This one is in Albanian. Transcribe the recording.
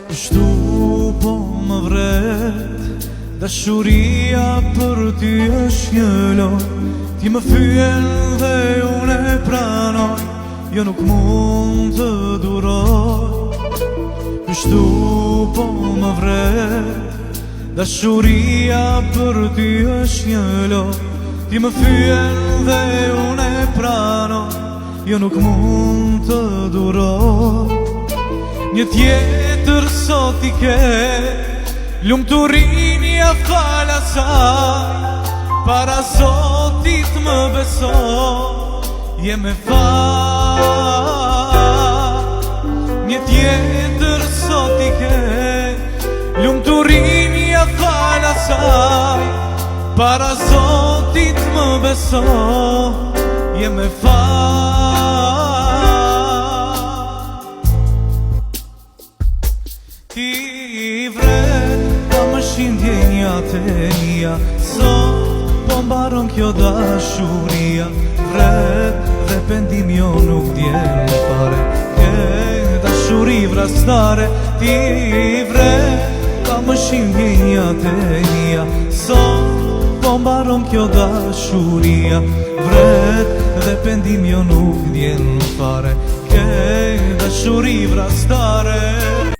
Kështu po më vret, dashuria për ty është një lojë. Ti më fyen dhe unë e pranoj, jo nuk mund të duroj. Kështu po më vret, dashuria për ty është një lojë. Ti më fyen dhe unë e pranoj, jo nuk mund të duroj. Një tjetër sot i ke, lumturinja fala saj, para Zotit më beso, je me fal. Një tjetër sot i ke, lumturinja fala saj, para Zotit më beso, je me fal. Ti vret, pa më shindjenja të mia, sot po mbaron kjo dashuria. Vret dhe pendim jo nuk djen fare, ke dashuri vrastare. Ti vret, pa më shindjenja të mia, sot po mbaron kjo dashuria. Vret dhe pendim jo nuk djen fare, ke dashuri vrastare.